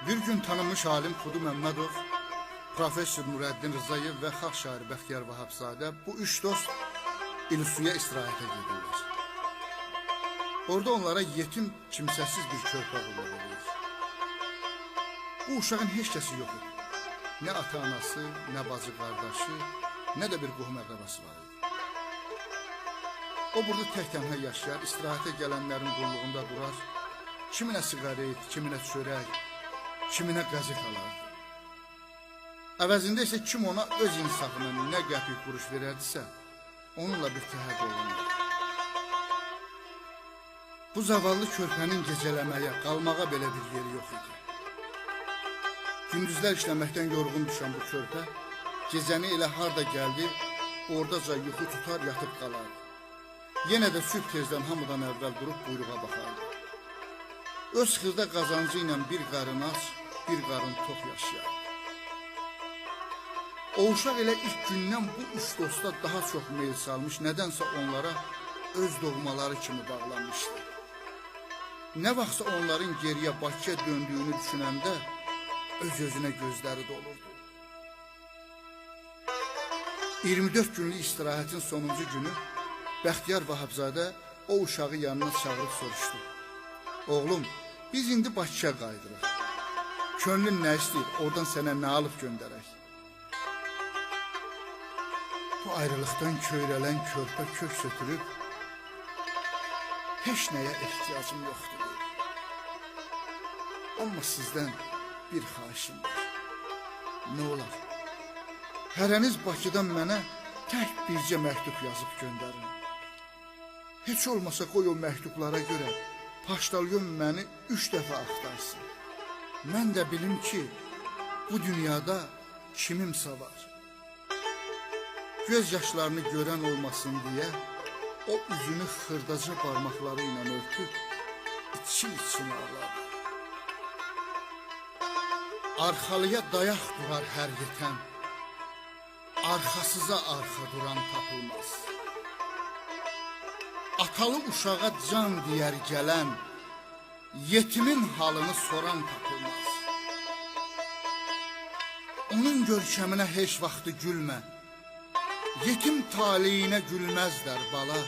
Bir gün tanınmış alim Kudu Məmmədov, Profesör Nurəddin Rızayev və xalq şairi Bəxtiyar Vahabzadə bu üç dost İlsuya istirahətə gedirlər. Orada onlara yetim, kimsəsiz bir körpə qulluq edir. Bu uşağın heç kəsi yox idi. Nə ata-anası, nə bacı qardaşı, nə də bir qohum əqrəbası var idi. O burada tək-tənha yaşayar, istirahətə gələnlərin qulluğunda durar, kiminə siqaret, kiminə çörək, kiminə qəzet alardı. Əvəzində isə kim ona öz insafına nə qəpik quruş verərdisə, onunla bir təhər olunur. Bu zavallı körpənin gecələməyə, qalmağa belə bir yeri yox idi. Gündüzlər işləməkdən yorğun düşən bu körpə, gecəni elə harda gəldi, oradaca yuxu tutar, yatıb qalardı. Yenə də sübh tezdən hamıdan əvvəl durub buyruğa baxardı. Öz xırda qazancı ilə bir qarın aç, bir qarın tox yaşayardı. O uşaq elə ilk gündən bu üç dosta daha çox meyil salmış, nədənsə onlara öz doğmaları kimi bağlanmışdı. Nə vaxtsa onların geriyə Bakıya döndüyünü düşünəndə öz-özünə gözləri dolurdu. 24 günlük istirahətin sonuncu günü Bəxtiyar Vahabzadə o uşağı yanına çağırıb soruşdu. Oğlum, biz indi Bakıya qaydırıq. Könlün nə istəyir, oradan sənə nə alıb göndərək? Bu ayrılıqdan köyrələn körpə kök sötürüb, heç nəyə ehtiyacım yoxdur deyir. Amma sizdən bir xahişim var. Nə olar? Hərəniz Bakıdan mənə tək bircə məktub yazıb göndərin. Heç olmasa qoy o məktublara görə paştalyon məni 3 dəfə axtarsın. Mən də bilim ki, bu dünyada kimimsə var. Göz yaşlarını görən olmasın deyə o üzünü xırdaca parmaqları ilə örtüb için ağladı. Arxalıya dayaq durar hər yetən, arxasıza arxa duran tapılmaz. Atalı uşağa can deyər gələn, yetimin halını soran tapılmaz. Onun görkəminə heç vaxtı gülmə, yetim taleyinə gülməzlər bala.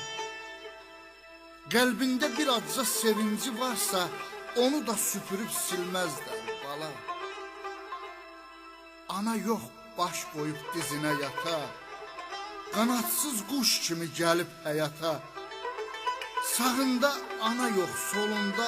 Qəlbində bir acza sevinci varsa, onu da süpürüb silməzlər bala. Ana yox, baş qoyub dizinə yata, qanadsız quş kimi gəlib həyata. Sağında ana yox, solunda